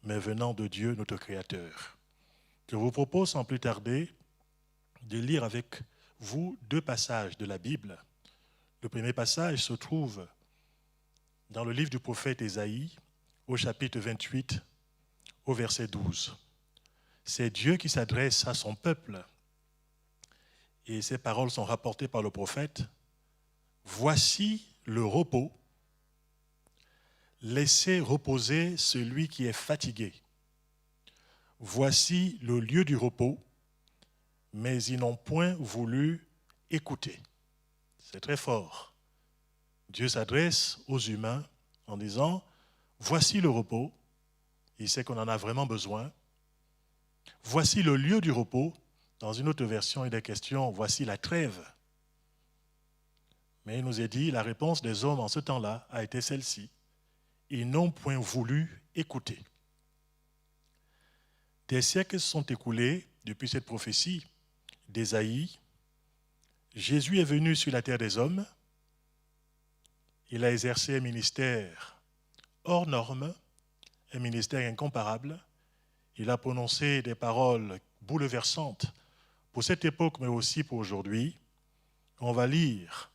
mais venant de Dieu, notre Créateur. Je vous propose sans plus tarder de lire avec vous deux passages de la Bible. Le premier passage se trouve dans le livre du prophète Ésaïe, au chapitre 28, au verset 12. C'est Dieu qui s'adresse à son peuple et ces paroles sont rapportées par le prophète. Voici le repos, laissez reposer celui qui est fatigué. Voici le lieu du repos, mais ils n'ont point voulu écouter. C'est très fort. Dieu s'adresse aux humains en disant, voici le repos, il sait qu'on en a vraiment besoin. Voici le lieu du repos. Dans une autre version, il est question, voici la trêve. Mais il nous est dit, la réponse des hommes en ce temps-là a été celle-ci. Ils n'ont point voulu écouter. Des siècles se sont écoulés depuis cette prophétie d'Ésaïe. Jésus est venu sur la terre des hommes. Il a exercé un ministère hors norme, un ministère incomparable. Il a prononcé des paroles bouleversantes pour cette époque, mais aussi pour aujourd'hui. On va lire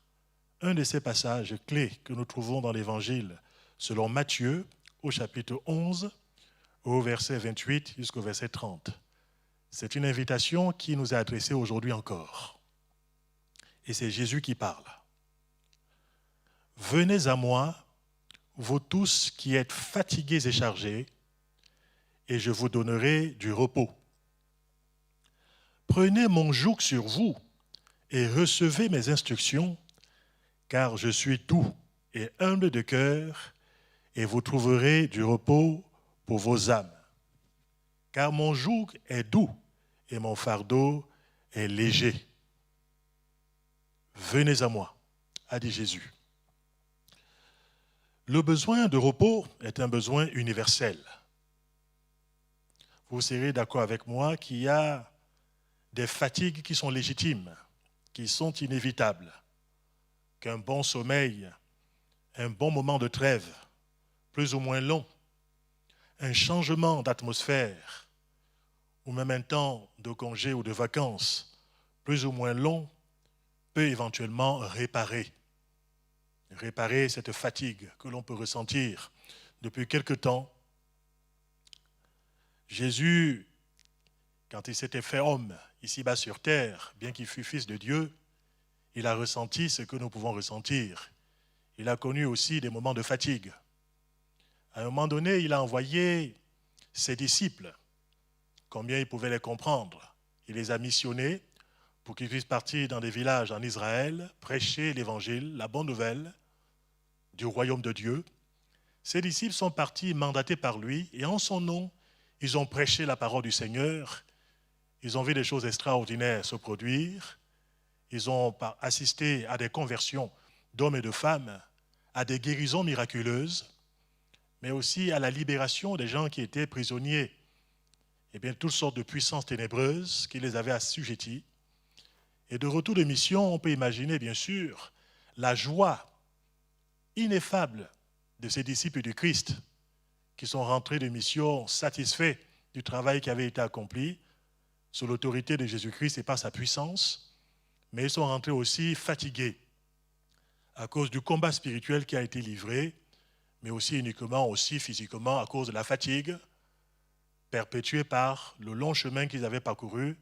un de ces passages clés que nous trouvons dans l'Évangile selon Matthieu, au chapitre 11, au verset 28 jusqu'au verset 30. C'est une invitation qui nous est adressée aujourd'hui encore. Et c'est Jésus qui parle. « Venez à moi, vous tous qui êtes fatigués et chargés, et je vous donnerai du repos. Prenez mon joug sur vous et recevez mes instructions, car je suis doux et humble de cœur, et vous trouverez du repos pour vos âmes. Car mon joug est doux et mon fardeau est léger. Venez à moi, a dit Jésus. Le besoin de repos est un besoin universel. Vous serez d'accord avec moi qu'il y a des fatigues qui sont légitimes, qui sont inévitables, qu'un bon sommeil, un bon moment de trêve, plus ou moins long, un changement d'atmosphère, ou même un temps de congé ou de vacances, plus ou moins long, peut éventuellement réparer cette fatigue que l'on peut ressentir depuis quelque temps. Jésus, quand il s'était fait homme ici-bas sur terre, bien qu'il fût fils de Dieu, il a ressenti ce que nous pouvons ressentir. Il a connu aussi des moments de fatigue. À un moment donné, il a envoyé ses disciples, combien il pouvait les comprendre. Il les a missionnés pour qu'ils puissent partir dans des villages en Israël, prêcher l'évangile, la bonne nouvelle du royaume de Dieu. Ces disciples sont partis mandatés par lui et en son nom, ils ont prêché la parole du Seigneur. Ils ont vu des choses extraordinaires se produire. Ils ont assisté à des conversions d'hommes et de femmes, à des guérisons miraculeuses, mais aussi à la libération des gens qui étaient prisonniers. Et bien, toutes sortes de puissances ténébreuses qui les avaient assujettis. Et de retour de mission, on peut imaginer, bien sûr, la joie ineffable de ces disciples du Christ qui sont rentrés de mission satisfaits du travail qui avait été accompli sous l'autorité de Jésus-Christ et par sa puissance, mais ils sont rentrés aussi fatigués à cause du combat spirituel qui a été livré, mais aussi uniquement, aussi physiquement, à cause de la fatigue perpétuée par le long chemin qu'ils avaient parcouru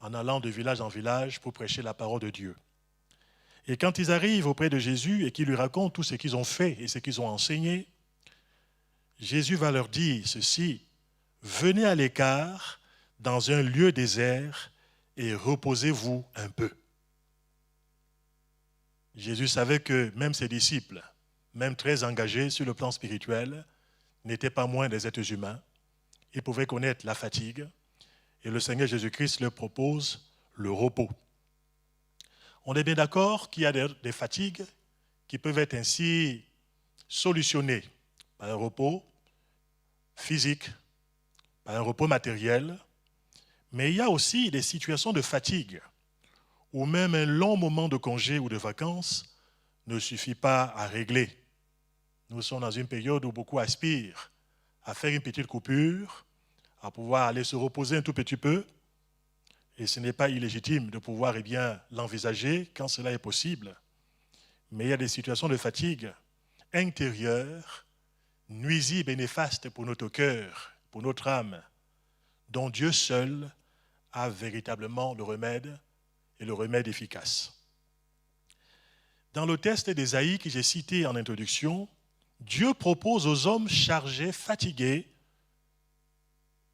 en allant de village en village pour prêcher la parole de Dieu. Et quand ils arrivent auprès de Jésus et qu'ils lui racontent tout ce qu'ils ont fait et ce qu'ils ont enseigné, Jésus va leur dire ceci, « Venez à l'écart dans un lieu désert et reposez-vous un peu. » Jésus savait que même ses disciples, même très engagés sur le plan spirituel, n'étaient pas moins des êtres humains. Ils pouvaient connaître la fatigue et le Seigneur Jésus-Christ leur propose le repos. On est bien d'accord qu'il y a des fatigues qui peuvent être ainsi solutionnées par un repos physique, par un repos matériel, mais il y a aussi des situations de fatigue où même un long moment de congé ou de vacances ne suffit pas à régler. Nous sommes dans une période où beaucoup aspirent à faire une petite coupure, à pouvoir aller se reposer un tout petit peu. Et ce n'est pas illégitime de pouvoir l'envisager quand cela est possible. Mais il y a des situations de fatigue intérieure, nuisible et néfaste pour notre cœur, pour notre âme, dont Dieu seul a véritablement le remède et le remède efficace. Dans le texte d'Ésaïe que j'ai cité en introduction, Dieu propose aux hommes chargés, fatigués,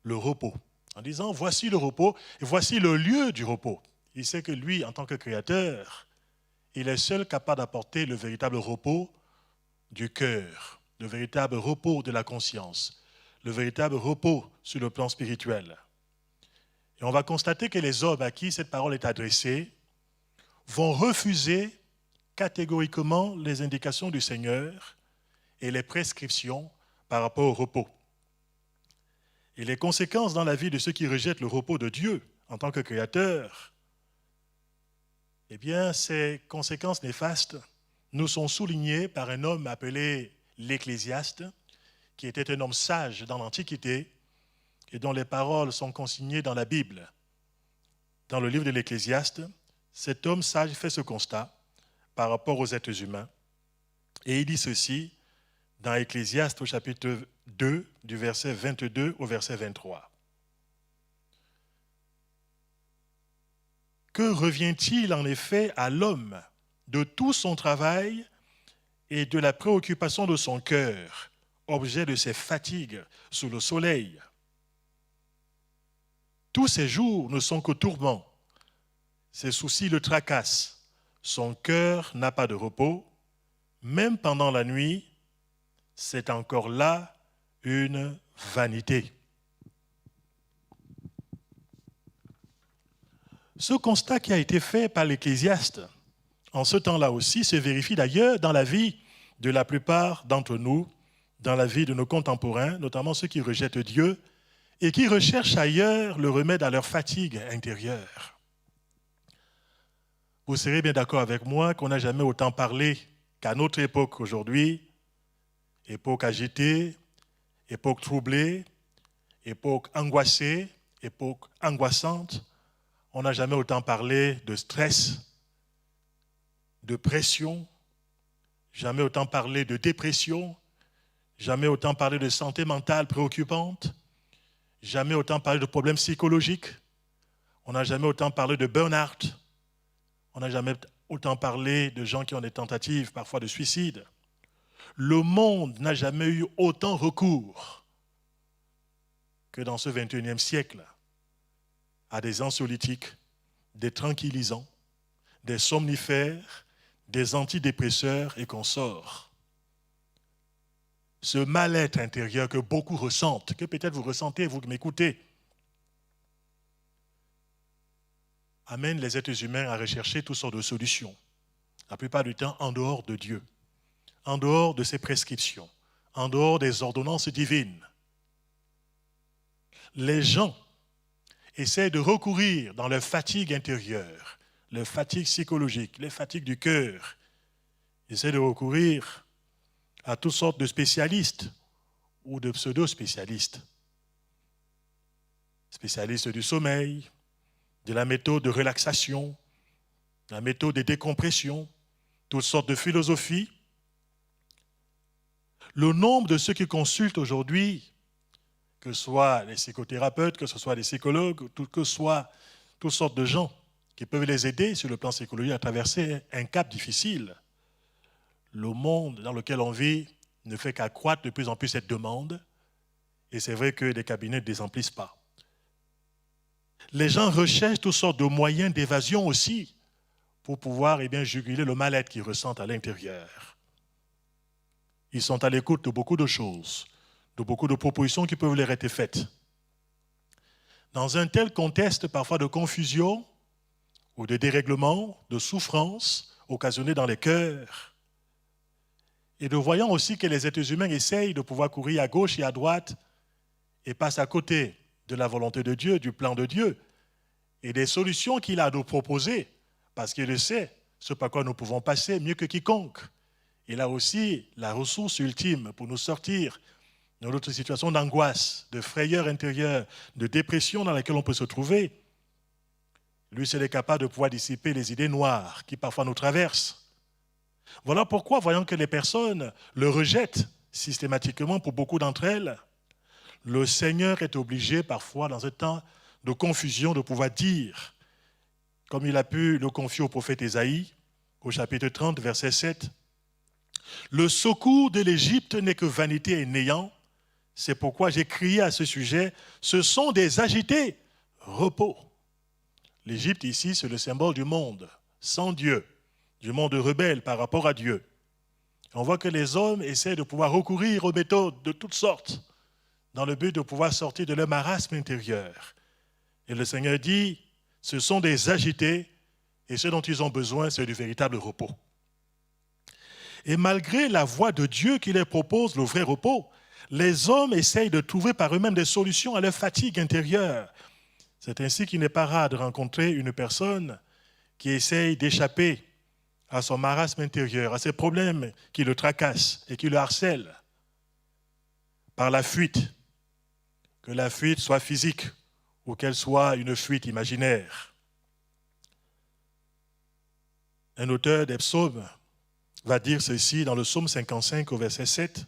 le repos, en disant voici le repos et voici le lieu du repos. Il sait que lui, en tant que créateur, il est seul capable d'apporter le véritable repos du cœur, le véritable repos de la conscience, le véritable repos sur le plan spirituel. Et on va constater que les hommes à qui cette parole est adressée vont refuser catégoriquement les indications du Seigneur et les prescriptions par rapport au repos. Et les conséquences dans la vie de ceux qui rejettent le repos de Dieu en tant que créateur, eh bien, ces conséquences néfastes nous sont soulignées par un homme appelé l'Ecclésiaste, qui était un homme sage dans l'Antiquité et dont les paroles sont consignées dans la Bible. Dans le livre de l'Ecclésiaste, cet homme sage fait ce constat par rapport aux êtres humains. Et il dit ceci dans Ecclésiaste au chapitre 2, du verset 22 au verset 23. Que revient-il en effet à l'homme de tout son travail et de la préoccupation de son cœur, objet de ses fatigues sous le soleil? Tous ses jours ne sont que tourments, ses soucis le tracassent, son cœur n'a pas de repos, même pendant la nuit, c'est encore là une vanité. Ce constat qui a été fait par l'Ecclésiaste, en ce temps-là aussi, se vérifie d'ailleurs dans la vie de la plupart d'entre nous, dans la vie de nos contemporains, notamment ceux qui rejettent Dieu et qui recherchent ailleurs le remède à leur fatigue intérieure. Vous serez bien d'accord avec moi qu'on n'a jamais autant parlé qu'à notre époque aujourd'hui, époque agitée, époque troublée, époque angoissée, époque angoissante. On n'a jamais autant parlé de stress, de pression, jamais autant parlé de dépression, jamais autant parlé de santé mentale préoccupante, jamais autant parlé de problèmes psychologiques, on n'a jamais autant parlé de burn-out, on n'a jamais autant parlé de gens qui ont des tentatives parfois de suicide. Le monde n'a jamais eu autant recours que dans ce 21e siècle à des anxiolytiques, des tranquillisants, des somnifères, des antidépresseurs et consorts. Ce mal-être intérieur que beaucoup ressentent, que peut-être vous ressentez, vous qui m'écoutez, amène les êtres humains à rechercher toutes sortes de solutions, la plupart du temps en dehors de Dieu, en dehors de ses prescriptions, en dehors des ordonnances divines. Les gens essaient de recourir dans leur fatigue intérieure, leur fatigue psychologique, les fatigues du cœur, essaient de recourir à toutes sortes de spécialistes ou de pseudo-spécialistes. Spécialistes du sommeil, de la méthode de relaxation, de la méthode de décompression, toutes sortes de philosophies. Le nombre de ceux qui consultent aujourd'hui, que ce soit les psychothérapeutes, que ce soit les psychologues, que ce soit toutes sortes de gens qui peuvent les aider sur le plan psychologique à traverser un cap difficile. Le monde dans lequel on vit ne fait qu'accroître de plus en plus cette demande, et c'est vrai que les cabinets ne désemplissent pas. Les gens recherchent toutes sortes de moyens d'évasion aussi pour pouvoir juguler le mal-être qu'ils ressentent à l'intérieur. Ils sont à l'écoute de beaucoup de choses, de beaucoup de propositions qui peuvent leur être faites. Dans un tel contexte parfois de confusion ou de dérèglement, de souffrance occasionnée dans les cœurs, et de voyant aussi que les êtres humains essayent de pouvoir courir à gauche et à droite et passent à côté de la volonté de Dieu, du plan de Dieu, et des solutions qu'il a à nous proposer, parce qu'il le sait, ce par quoi nous pouvons passer mieux que quiconque. Il a aussi la ressource ultime pour nous sortir dans d'autres situations d'angoisse, de frayeur intérieure, de dépression dans laquelle on peut se trouver, lui seul est capable de pouvoir dissiper les idées noires qui parfois nous traversent. Voilà pourquoi, voyant que les personnes le rejettent systématiquement pour beaucoup d'entre elles, le Seigneur est obligé parfois, dans un temps de confusion, de pouvoir dire, comme il a pu le confier au prophète Ésaïe, au chapitre 30, verset 7, « Le secours de l'Égypte n'est que vanité et néant. C'est pourquoi j'ai crié à ce sujet, ce sont des agités, repos. » L'Égypte ici, c'est le symbole du monde sans Dieu, du monde rebelle par rapport à Dieu. On voit que les hommes essaient de pouvoir recourir aux méthodes de toutes sortes dans le but de pouvoir sortir de leur marasme intérieur. Et le Seigneur dit, ce sont des agités et ce dont ils ont besoin, c'est du véritable repos. Et malgré la voix de Dieu qui leur propose le vrai repos, les hommes essayent de trouver par eux-mêmes des solutions à leur fatigue intérieure. C'est ainsi qu'il n'est pas rare de rencontrer une personne qui essaye d'échapper à son marasme intérieur, à ses problèmes qui le tracassent et qui le harcèlent par la fuite, que la fuite soit physique ou qu'elle soit une fuite imaginaire. Un auteur des psaumes va dire ceci dans le psaume 55 au verset 7.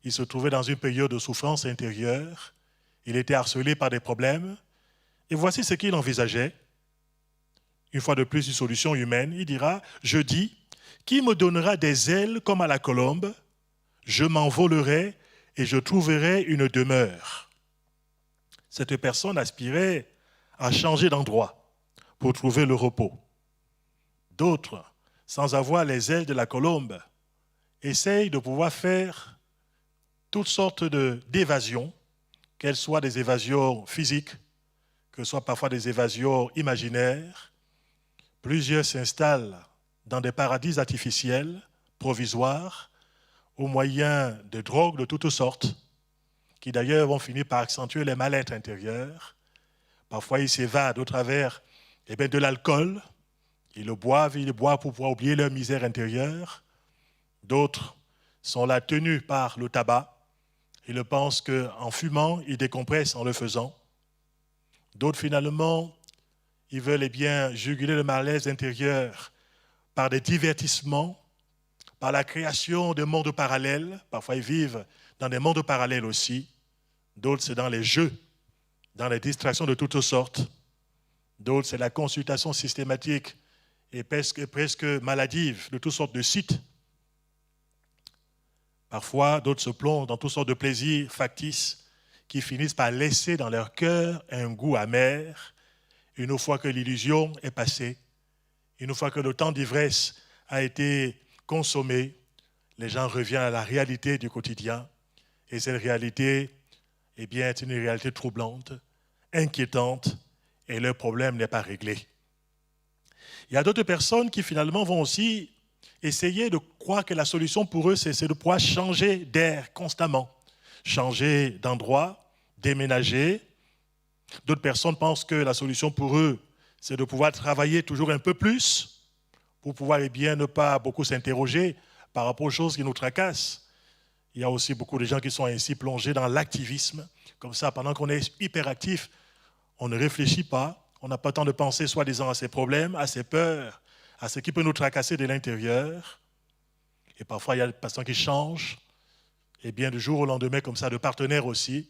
Il se trouvait dans une période de souffrance intérieure, il était harcelé par des problèmes, et voici ce qu'il envisageait. Une fois de plus, une solution humaine. Il dira, je dis, qui me donnera des ailes comme à la colombe? Je m'envolerai et je trouverai une demeure. Cette personne aspirait à changer d'endroit pour trouver le repos. D'autres, sans avoir les ailes de la colombe, essayent de pouvoir faire toutes sortes d'évasions, qu'elles soient des évasions physiques, que ce soit parfois des évasions imaginaires. Plusieurs s'installent dans des paradis artificiels, provisoires, au moyen de drogues de toutes sortes, qui d'ailleurs vont finir par accentuer les mal-être intérieurs. Parfois, ils s'évadent au travers de l'alcool. Ils le boivent pour pouvoir oublier leur misère intérieure. D'autres sont là tenus par le tabac. Ils pensent qu'en fumant, ils décompressent en le faisant. D'autres, finalement, ils veulent juguler le malaise intérieur par des divertissements, par la création de mondes parallèles. Parfois, ils vivent dans des mondes parallèles aussi. D'autres, c'est dans les jeux, dans les distractions de toutes sortes. D'autres, c'est la consultation systématique et presque maladive de toutes sortes de sites. Parfois, d'autres se plongent dans toutes sortes de plaisirs factices qui finissent par laisser dans leur cœur un goût amer. Une fois que l'illusion est passée, une fois que le temps d'ivresse a été consommé, les gens reviennent à la réalité du quotidien. Et cette réalité, est une réalité troublante, inquiétante, et leur problème n'est pas réglé. Il y a d'autres personnes qui finalement vont aussi essayer de croire que la solution pour eux, c'est de pouvoir changer d'air constamment, changer d'endroit, déménager. D'autres personnes pensent que la solution pour eux, c'est de pouvoir travailler toujours un peu plus pour pouvoir ne pas beaucoup s'interroger par rapport aux choses qui nous tracassent. Il y a aussi beaucoup de gens qui sont ainsi plongés dans l'activisme. Comme ça, pendant qu'on est hyperactif, on ne réfléchit pas, on n'a pas le temps de penser soi-disant à ses problèmes, à ses peurs, à ce qui peut nous tracasser de l'intérieur. Et parfois, il y a des personnes qui changent, du jour au lendemain, comme ça, de partenaires aussi,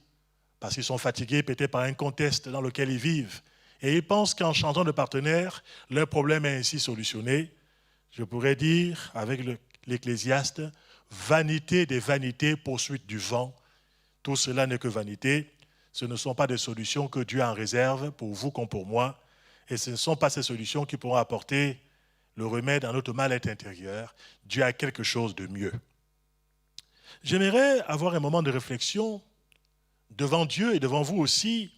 parce qu'ils sont fatigués peut-être par un contexte dans lequel ils vivent. Et ils pensent qu'en changeant de partenaire, leur problème est ainsi solutionné. Je pourrais dire, avec l'Ecclésiaste, vanité des vanités, poursuite du vent. Tout cela n'est que vanité. Ce ne sont pas des solutions que Dieu en réserve pour vous comme pour moi. Et ce ne sont pas ces solutions qui pourront apporter le remède à notre mal-être intérieur. Dieu a quelque chose de mieux. J'aimerais avoir un moment de réflexion devant Dieu et devant vous aussi,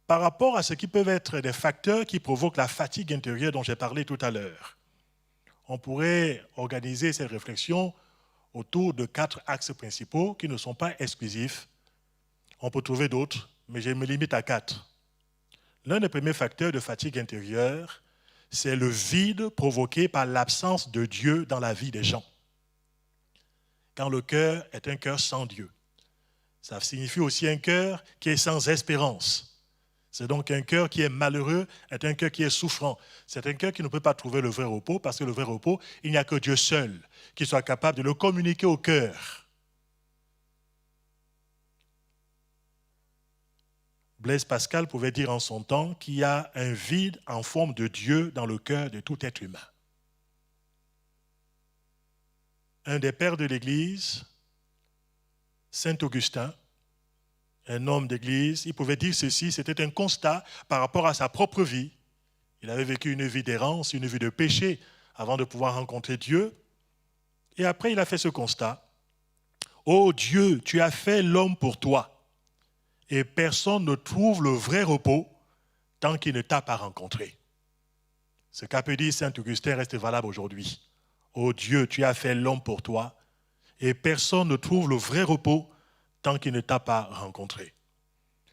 par rapport à ce qui peuvent être des facteurs qui provoquent la fatigue intérieure dont j'ai parlé tout à l'heure. On pourrait organiser cette réflexion autour de 4 axes principaux qui ne sont pas exclusifs. On peut trouver d'autres, mais je me limite à 4. L'un des premiers facteurs de fatigue intérieure, c'est le vide provoqué par l'absence de Dieu dans la vie des gens. Quand le cœur est un cœur sans Dieu. Ça signifie aussi un cœur qui est sans espérance. C'est donc un cœur qui est malheureux, est un cœur qui est souffrant. C'est un cœur qui ne peut pas trouver le vrai repos, parce que le vrai repos, il n'y a que Dieu seul qui soit capable de le communiquer au cœur. Blaise Pascal pouvait dire en son temps qu'il y a un vide en forme de Dieu dans le cœur de tout être humain. Un des pères de l'Église, Saint Augustin, un homme d'Église, il pouvait dire ceci, c'était un constat par rapport à sa propre vie. Il avait vécu une vie d'errance, une vie de péché avant de pouvoir rencontrer Dieu. Et après, il a fait ce constat. « Ô Dieu, tu as fait l'homme pour toi. Et personne ne trouve le vrai repos tant qu'il ne t'a pas rencontré. » Ce qu'a pu dire Saint Augustin reste valable aujourd'hui. Ô Dieu, tu as fait l'homme pour toi, et personne ne trouve le vrai repos tant qu'il ne t'a pas rencontré.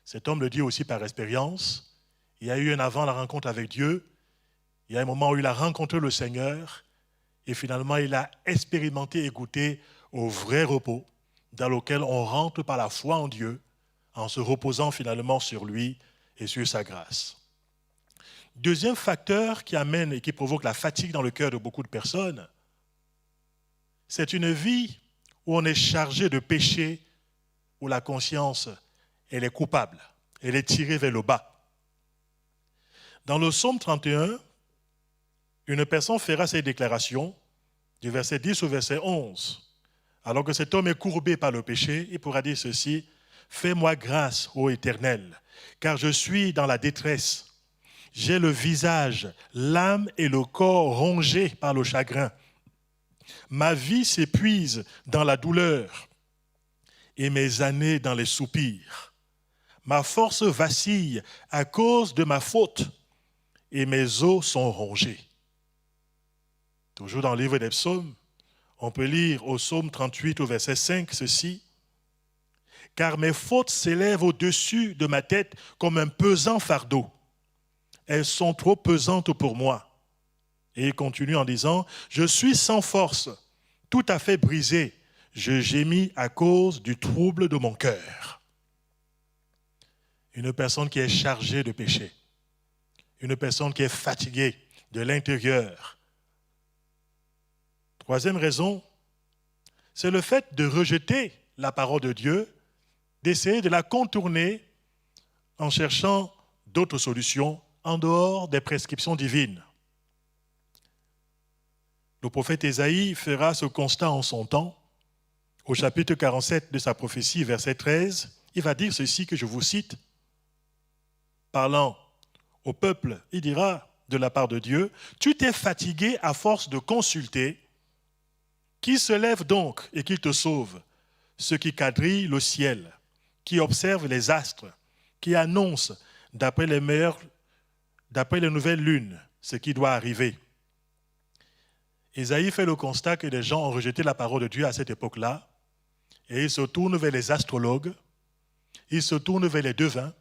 Cet homme le dit aussi par expérience. Il y a eu un avant la rencontre avec Dieu, il y a un moment où il a rencontré le Seigneur, et finalement il a expérimenté et goûté au vrai repos, dans lequel on rentre par la foi en Dieu, en se reposant finalement sur lui et sur sa grâce. Deuxième facteur qui amène et qui provoque la fatigue dans le cœur de beaucoup de personnes, c'est une vie où on est chargé de péché, où la conscience, elle est coupable, elle est tirée vers le bas. Dans le psaume 31, une personne fera cette déclaration du verset 10 au verset 11. Alors que cet homme est courbé par le péché, il pourra dire ceci: « Fais-moi grâce, ô Éternel, car je suis dans la détresse. J'ai le visage, l'âme et le corps rongés par le chagrin. Ma vie s'épuise dans la douleur et mes années dans les soupirs. Ma force vacille à cause de ma faute et mes os sont rongés. » Toujours dans le livre des psaumes, on peut lire au psaume 38 au verset 5 ceci: « Car mes fautes s'élèvent au-dessus de ma tête comme un pesant fardeau. Elles sont trop pesantes pour moi. » Et il continue en disant: « Je suis sans force, tout à fait brisé. Je gémis à cause du trouble de mon cœur. » Une personne qui est chargée de péché, une personne qui est fatiguée de l'intérieur. Troisième raison, c'est le fait de rejeter la parole de Dieu, d'essayer de la contourner en cherchant d'autres solutions en dehors des prescriptions divines. Le prophète Ésaïe fera ce constat en son temps. Au chapitre 47 de sa prophétie, verset 13, il va dire ceci que je vous cite. Parlant au peuple, il dira de la part de Dieu: « Tu t'es fatigué à force de consulter. Qui se lève donc et qui te sauve? Ceux qui quadrillent le ciel, qui observent les astres, qui annoncent d'après les nouvelles lunes ce qui doit arriver. » Ésaïe fait le constat que les gens ont rejeté la parole de Dieu à cette époque-là, et ils se tournent vers les astrologues, ils se tournent vers les devins,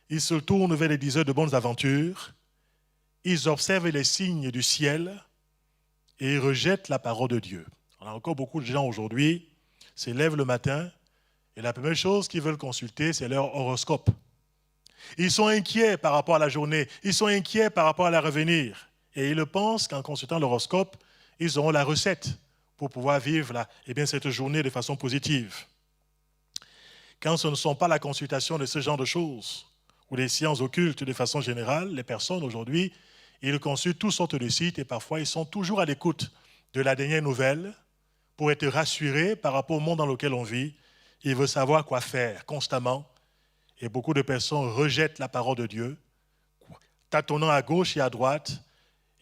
ils se tournent vers les diseurs de bonnes aventures, ils observent les signes du ciel et ils rejettent la parole de Dieu. On a encore beaucoup de gens aujourd'hui se lèvent le matin et la première chose qu'ils veulent consulter, c'est leur horoscope. Ils sont inquiets par rapport à la journée, ils sont inquiets par rapport à l'avenir. Et ils pensent qu'en consultant l'horoscope, ils auront la recette pour pouvoir vivre cette journée de façon positive. Quand ce ne sont pas la consultation de ce genre de choses, ou des sciences occultes de façon générale, les personnes aujourd'hui, ils consultent toutes sortes de sites et parfois ils sont toujours à l'écoute de la dernière nouvelle pour être rassurés par rapport au monde dans lequel on vit. Ils veulent savoir quoi faire constamment. Et beaucoup de personnes rejettent la parole de Dieu, tâtonnant à gauche et à droite,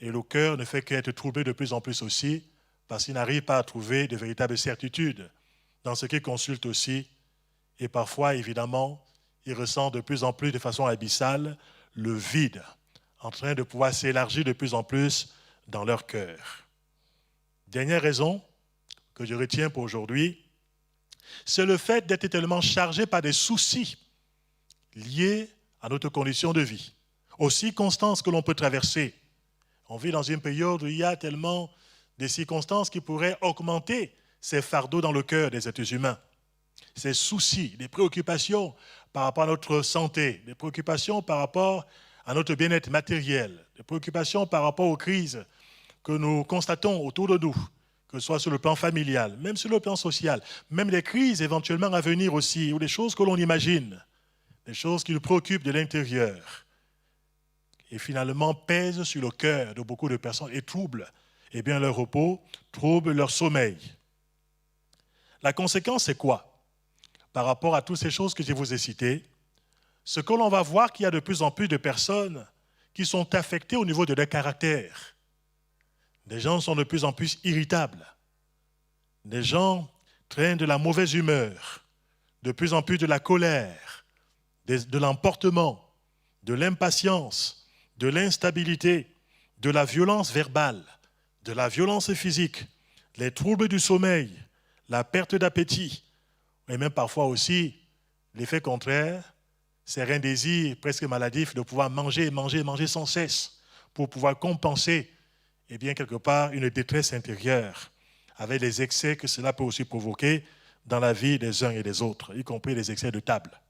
et le cœur ne fait qu'être troublé de plus en plus aussi, parce qu'ils n'arrivent pas à trouver de véritables certitudes dans ce qu'ils consultent aussi. Et parfois, évidemment, ils ressentent de plus en plus, de façon abyssale, le vide, en train de pouvoir s'élargir de plus en plus dans leur cœur. Dernière raison que je retiens pour aujourd'hui, c'est le fait d'être tellement chargé par des soucis liés à notre condition de vie, aux circonstances que l'on peut traverser. On vit dans une période où il y a tellement de circonstances qui pourraient augmenter ces fardeaux dans le cœur des êtres humains. ces soucis, des préoccupations par rapport à notre santé, des préoccupations par rapport à notre bien-être matériel, des préoccupations par rapport aux crises que nous constatons autour de nous, que ce soit sur le plan familial, même sur le plan social, même des crises éventuellement à venir aussi, ou des choses que l'on imagine, des choses qui nous préoccupent de l'intérieur, et finalement pèsent sur le cœur de beaucoup de personnes et troublent leur repos, troublent leur sommeil. La conséquence, c'est quoi? Par rapport à toutes ces choses que je vous ai citées, ce que l'on va voir qu'il y a de plus en plus de personnes qui sont affectées au niveau de leur caractère. Des gens sont de plus en plus irritables. Des gens traînent de la mauvaise humeur, de plus en plus de la colère, de l'emportement, de l'impatience, de l'instabilité, de la violence verbale, de la violence physique, les troubles du sommeil, la perte d'appétit, et même parfois aussi l'effet contraire, c'est un désir presque maladif de pouvoir manger sans cesse pour pouvoir compenser, quelque part, une détresse intérieure avec les excès que cela peut aussi provoquer dans la vie des uns et des autres, y compris les excès de table.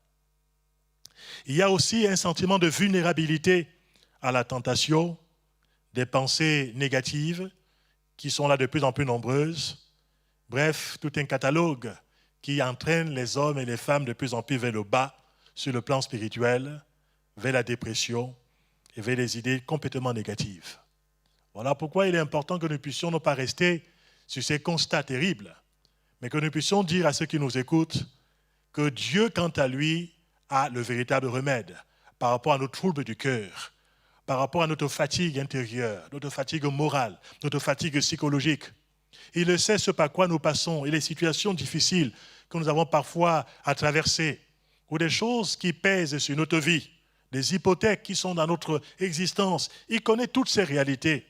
Il y a aussi un sentiment de vulnérabilité à la tentation, des pensées négatives qui sont là de plus en plus nombreuses. Bref, tout un catalogue qui entraîne les hommes et les femmes de plus en plus vers le bas sur le plan spirituel, vers la dépression et vers des idées complètement négatives. Voilà pourquoi il est important que nous puissions ne pas rester sur ces constats terribles, mais que nous puissions dire à ceux qui nous écoutent que Dieu, quant à lui, a le véritable remède par rapport à nos troubles du cœur, par rapport à notre fatigue intérieure, notre fatigue morale, notre fatigue psychologique. Il sait ce par quoi nous passons et les situations difficiles que nous avons parfois à traverser, ou des choses qui pèsent sur notre vie, des hypothèques qui sont dans notre existence. Il connaît toutes ces réalités.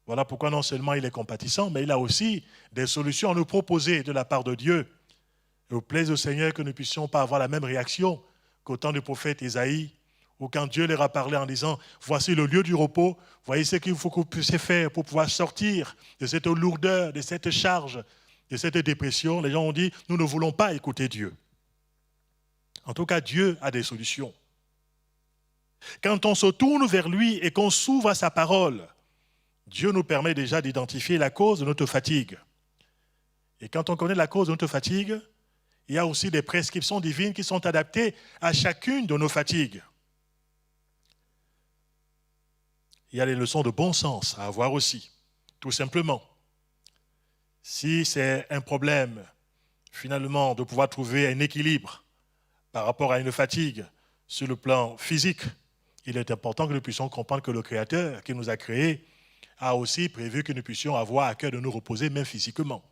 Voilà pourquoi non seulement il est compatissant, mais il a aussi des solutions à nous proposer de la part de Dieu. Et au plaise au Seigneur que nous ne puissions pas avoir la même réaction qu'au temps du prophète Isaïe, ou quand Dieu leur a parlé en disant « Voici le lieu du repos, voyez ce qu'il faut que vous puissiez faire pour pouvoir sortir de cette lourdeur, de cette charge, de cette dépression. » Les gens ont dit « Nous ne voulons pas écouter Dieu. » En tout cas, Dieu a des solutions. Quand on se tourne vers lui et qu'on s'ouvre à sa parole, Dieu nous permet déjà d'identifier la cause de notre fatigue. Et quand on connaît la cause de notre fatigue, il y a aussi des prescriptions divines qui sont adaptées à chacune de nos fatigues. Il y a les leçons de bon sens à avoir aussi, tout simplement. Si c'est un problème, finalement, de pouvoir trouver un équilibre par rapport à une fatigue sur le plan physique, il est important que nous puissions comprendre que le Créateur qui nous a créés a aussi prévu que nous puissions avoir à cœur de nous reposer même physiquement.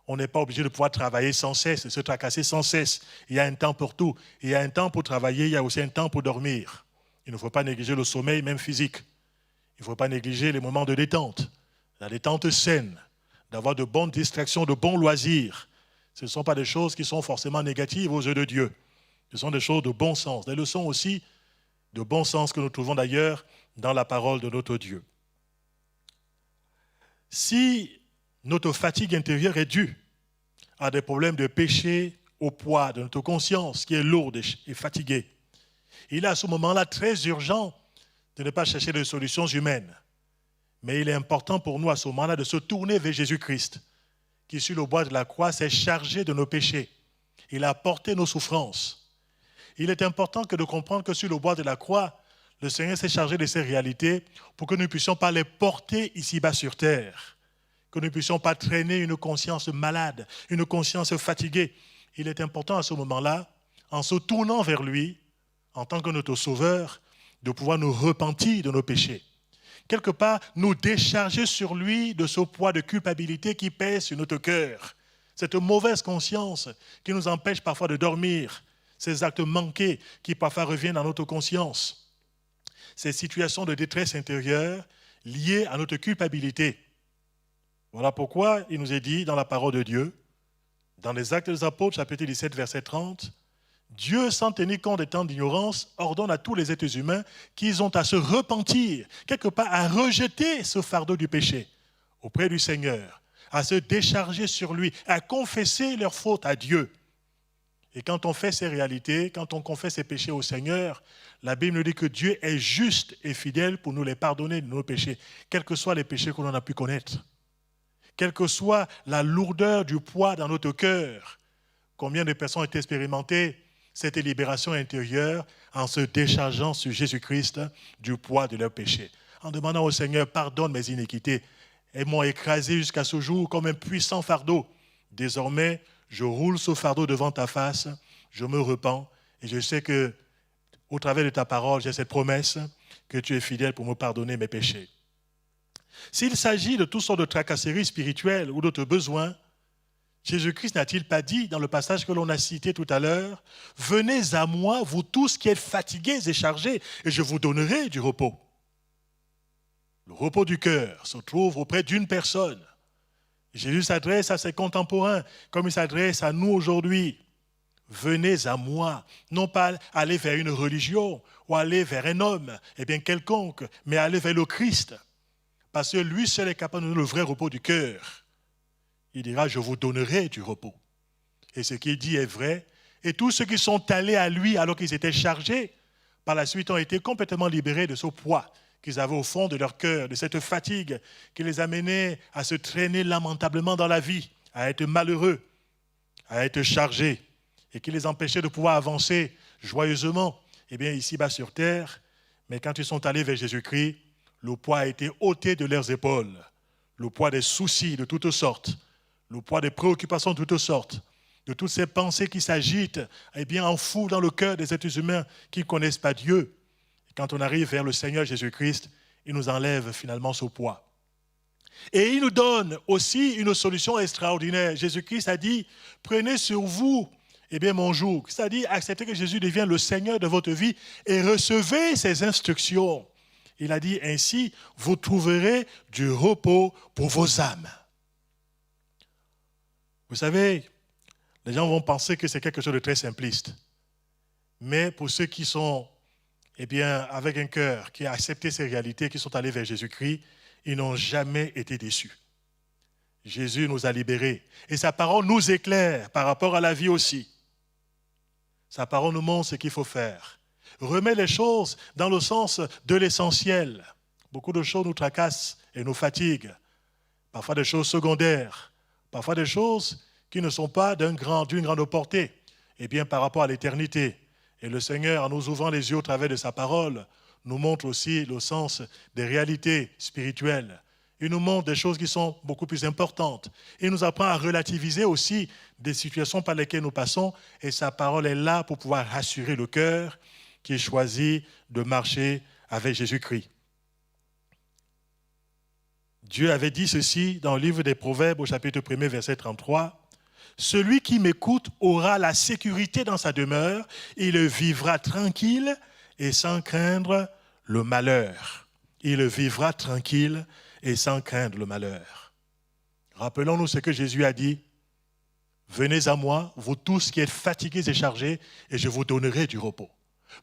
On n'est pas obligé de pouvoir travailler sans cesse, de se tracasser sans cesse. Il y a un temps pour tout. Il y a un temps pour travailler, il y a aussi un temps pour dormir. Il ne faut pas négliger le sommeil, même physique. Il ne faut pas négliger les moments de détente, la détente saine, d'avoir de bonnes distractions, de bons loisirs. Ce ne sont pas des choses qui sont forcément négatives aux yeux de Dieu. Ce sont des choses de bon sens, des leçons aussi de bon sens que nous trouvons d'ailleurs dans la parole de notre Dieu. Si notre fatigue intérieure est due à des problèmes de péché au poids de notre conscience qui est lourde et fatiguée, il est à ce moment-là très urgent de ne pas chercher de solutions humaines. Mais il est important pour nous à ce moment-là de se tourner vers Jésus-Christ, qui sur le bois de la croix s'est chargé de nos péchés. Il a porté nos souffrances. Il est important que de comprendre que sur le bois de la croix, le Seigneur s'est chargé de ces réalités pour que nous ne puissions pas les porter ici-bas sur terre, que nous ne puissions pas traîner une conscience malade, une conscience fatiguée. Il est important à ce moment-là, en se tournant vers lui, en tant que notre sauveur, de pouvoir nous repentir de nos péchés. Quelque part, nous décharger sur lui de ce poids de culpabilité qui pèse sur notre cœur. Cette mauvaise conscience qui nous empêche parfois de dormir, ces actes manqués qui parfois reviennent dans notre conscience, ces situations de détresse intérieure liées à notre culpabilité. Voilà pourquoi il nous est dit dans la parole de Dieu, dans les Actes des Apôtres, chapitre 17, verset 30, Dieu, sans tenir compte des temps d'ignorance, ordonne à tous les êtres humains qu'ils ont à se repentir, quelque part à rejeter ce fardeau du péché auprès du Seigneur, à se décharger sur lui, à confesser leurs fautes à Dieu. Et quand on fait ces réalités, quand on confesse ses péchés au Seigneur, la Bible nous dit que Dieu est juste et fidèle pour nous les pardonner de nos péchés, quels que soient les péchés que l'on a pu connaître, quelle que soit la lourdeur du poids dans notre cœur. Combien de personnes ont expérimenté cette libération intérieure en se déchargeant sur Jésus-Christ du poids de leurs péchés, en demandant au Seigneur, pardonne mes iniquités. Elles m'ont écrasé jusqu'à ce jour comme un puissant fardeau. Désormais, je roule ce fardeau devant ta face, je me repens et je sais que, au travers de ta parole, j'ai cette promesse que tu es fidèle pour me pardonner mes péchés. S'il s'agit de toutes sortes de tracasseries spirituelles ou d'autres besoins, Jésus-Christ n'a-t-il pas dit dans le passage que l'on a cité tout à l'heure, « Venez à moi, vous tous qui êtes fatigués et chargés, et je vous donnerai du repos. » Le repos du cœur se trouve auprès d'une personne. Jésus s'adresse à ses contemporains comme il s'adresse à nous aujourd'hui. Venez à moi, non pas aller vers une religion ou aller vers un homme, quelconque, mais aller vers le Christ. Parce que lui seul est capable de donner le vrai repos du cœur. Il dira, je vous donnerai du repos. Et ce qu'il dit est vrai. Et tous ceux qui sont allés à lui alors qu'ils étaient chargés, par la suite ont été complètement libérés de ce poids qu'ils avaient au fond de leur cœur, de cette fatigue qui les amenait à se traîner lamentablement dans la vie, à être malheureux, à être chargés, et qui les empêchait de pouvoir avancer joyeusement, ici-bas sur terre. Mais quand ils sont allés vers Jésus-Christ, le poids a été ôté de leurs épaules, le poids des soucis de toutes sortes, le poids des préoccupations de toutes sortes, de toutes ces pensées qui s'agitent, en fou dans le cœur des êtres humains qui ne connaissent pas Dieu. Quand on arrive vers le Seigneur Jésus-Christ, il nous enlève finalement ce poids. Et il nous donne aussi une solution extraordinaire. Jésus-Christ a dit, prenez sur vous mon joug. C'est-à-dire, acceptez que Jésus devienne le Seigneur de votre vie et recevez ses instructions. Il a dit ainsi, vous trouverez du repos pour vos âmes. Vous savez, les gens vont penser que c'est quelque chose de très simpliste. Mais pour ceux qui sont avec un cœur qui a accepté ces réalités, qui sont allés vers Jésus-Christ, ils n'ont jamais été déçus. Jésus nous a libérés. Et sa parole nous éclaire par rapport à la vie aussi. Sa parole nous montre ce qu'il faut faire. Remet les choses dans le sens de l'essentiel. Beaucoup de choses nous tracassent et nous fatiguent. Parfois des choses secondaires. Parfois des choses qui ne sont pas d'une grande portée. Par rapport à l'éternité. Et le Seigneur, en nous ouvrant les yeux au travers de sa parole, nous montre aussi le sens des réalités spirituelles. Il nous montre des choses qui sont beaucoup plus importantes. Il nous apprend à relativiser aussi des situations par lesquelles nous passons. Et sa parole est là pour pouvoir rassurer le cœur qui choisit de marcher avec Jésus-Christ. Dieu avait dit ceci dans le livre des Proverbes au chapitre 1er, verset 33. Celui qui m'écoute aura la sécurité dans sa demeure, il vivra tranquille et sans craindre le malheur. Il vivra tranquille et sans craindre le malheur. Rappelons-nous ce que Jésus a dit. Venez à moi, vous tous qui êtes fatigués et chargés, et je vous donnerai du repos.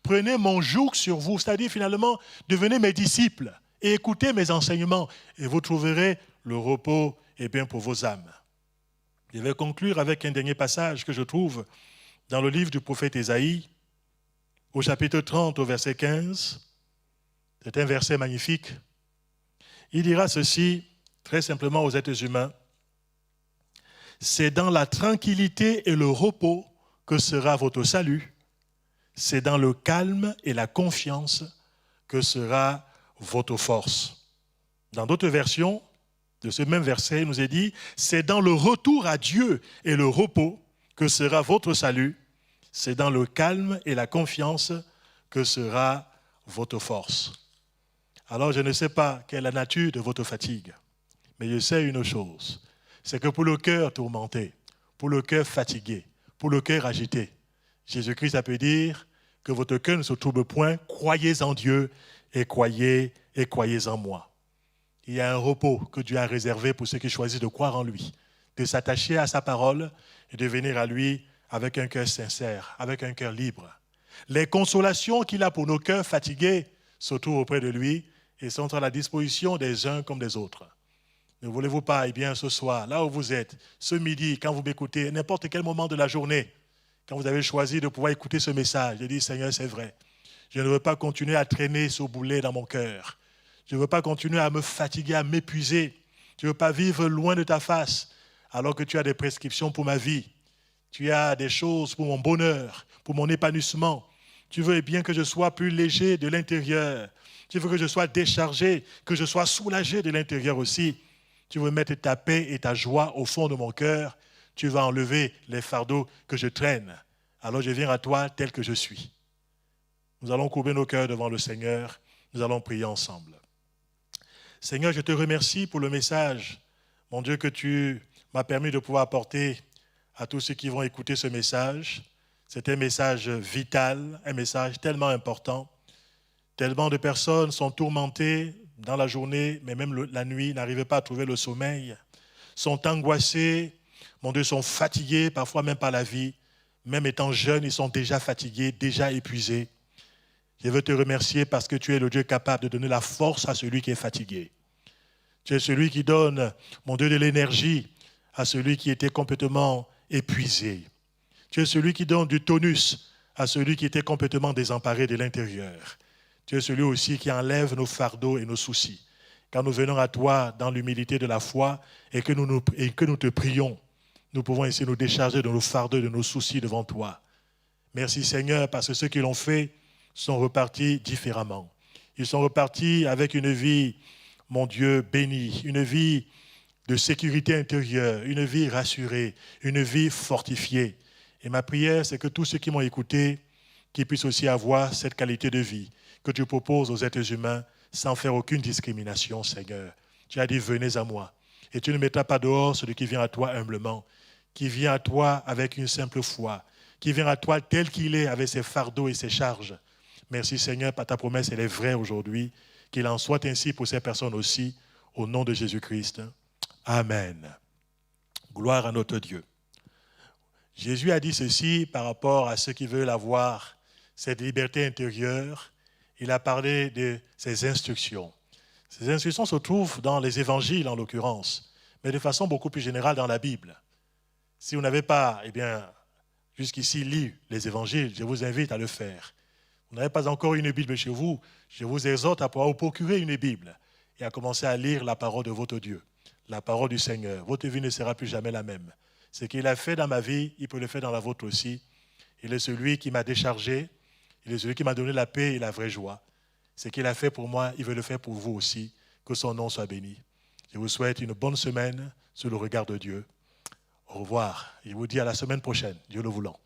Prenez mon joug sur vous, c'est-à-dire finalement, devenez mes disciples et écoutez mes enseignements, et vous trouverez le repos pour vos âmes. Je vais conclure avec un dernier passage que je trouve dans le livre du prophète Ésaïe, au chapitre 30, au verset 15. C'est un verset magnifique. Il dira ceci, très simplement aux êtres humains. C'est dans la tranquillité et le repos que sera votre salut. C'est dans le calme et la confiance que sera votre force. Dans d'autres versions, de ce même verset, il nous est dit, c'est dans le retour à Dieu et le repos que sera votre salut. C'est dans le calme et la confiance que sera votre force. Alors, je ne sais pas quelle est la nature de votre fatigue, mais je sais une chose, c'est que pour le cœur tourmenté, pour le cœur fatigué, pour le cœur agité, Jésus-Christ a pu dire que votre cœur ne se trouble point, croyez en Dieu et croyez en moi. Il y a un repos que Dieu a réservé pour ceux qui choisissent de croire en lui, de s'attacher à sa parole et de venir à lui avec un cœur sincère, avec un cœur libre. Les consolations qu'il a pour nos cœurs fatigués se trouvent auprès de lui et sont à la disposition des uns comme des autres. Ne voulez-vous pas, eh bien, ce soir, là où vous êtes, ce midi, quand vous m'écoutez, n'importe quel moment de la journée, quand vous avez choisi de pouvoir écouter ce message, je dis, Seigneur, c'est vrai. Je ne veux pas continuer à traîner ce boulet dans mon cœur. Je ne veux pas continuer à me fatiguer, à m'épuiser. Je ne veux pas vivre loin de ta face, alors que tu as des prescriptions pour ma vie. Tu as des choses pour mon bonheur, pour mon épanouissement. Tu veux bien que je sois plus léger de l'intérieur. Tu veux que je sois déchargé, que je sois soulagé de l'intérieur aussi. Tu veux mettre ta paix et ta joie au fond de mon cœur. Tu vas enlever les fardeaux que je traîne. Alors je viens à toi tel que je suis. Nous allons courber nos cœurs devant le Seigneur. Nous allons prier ensemble. Seigneur, je te remercie pour le message, mon Dieu, que tu m'as permis de pouvoir apporter à tous ceux qui vont écouter ce message. C'est un message vital, un message tellement important. Tellement de personnes sont tourmentées dans la journée, mais même la nuit, n'arrivent pas à trouver le sommeil, sont angoissées, mon Dieu, sont fatiguées, parfois même par la vie. Même étant jeunes, ils sont déjà fatigués, déjà épuisés. Je veux te remercier parce que tu es le Dieu capable de donner la force à celui qui est fatigué. Tu es celui qui donne, mon Dieu, de l'énergie à celui qui était complètement épuisé. Tu es celui qui donne du tonus à celui qui était complètement désemparé de l'intérieur. Tu es celui aussi qui enlève nos fardeaux et nos soucis. Quand nous venons à toi dans l'humilité de la foi et que nous te prions, nous pouvons ainsi nous décharger de nos fardeaux et de nos soucis devant toi. Merci Seigneur, parce que ceux qui l'ont fait sont repartis différemment. Ils sont repartis avec une vie, mon Dieu, bénie, une vie de sécurité intérieure, une vie rassurée, une vie fortifiée. Et ma prière, c'est que tous ceux qui m'ont écouté, qu'ils puissent aussi avoir cette qualité de vie que tu proposes aux êtres humains sans faire aucune discrimination, Seigneur. Tu as dit, venez à moi. Et tu ne mettras pas dehors celui qui vient à toi humblement, qui vient à toi avec une simple foi, qui vient à toi tel qu'il est avec ses fardeaux et ses charges. Merci Seigneur, par ta promesse, elle est vraie aujourd'hui. Qu'il en soit ainsi pour ces personnes aussi, au nom de Jésus-Christ. Amen. Gloire à notre Dieu. Jésus a dit ceci par rapport à ceux qui veulent avoir cette liberté intérieure. Il a parlé de ses instructions. Ces instructions se trouvent dans les évangiles en l'occurrence, mais de façon beaucoup plus générale dans la Bible. Si vous n'avez pas, eh bien, jusqu'ici lu les évangiles, je vous invite à le faire. Vous n'avez pas encore une Bible chez vous, je vous exhorte à pouvoir vous procurer une Bible et à commencer à lire la parole de votre Dieu, la parole du Seigneur. Votre vie ne sera plus jamais la même. Ce qu'il a fait dans ma vie, il peut le faire dans la vôtre aussi. Il est celui qui m'a déchargé, il est celui qui m'a donné la paix et la vraie joie. Ce qu'il a fait pour moi, il veut le faire pour vous aussi. Que son nom soit béni. Je vous souhaite une bonne semaine sous le regard de Dieu. Au revoir. Je vous dis à la semaine prochaine, Dieu le voulant.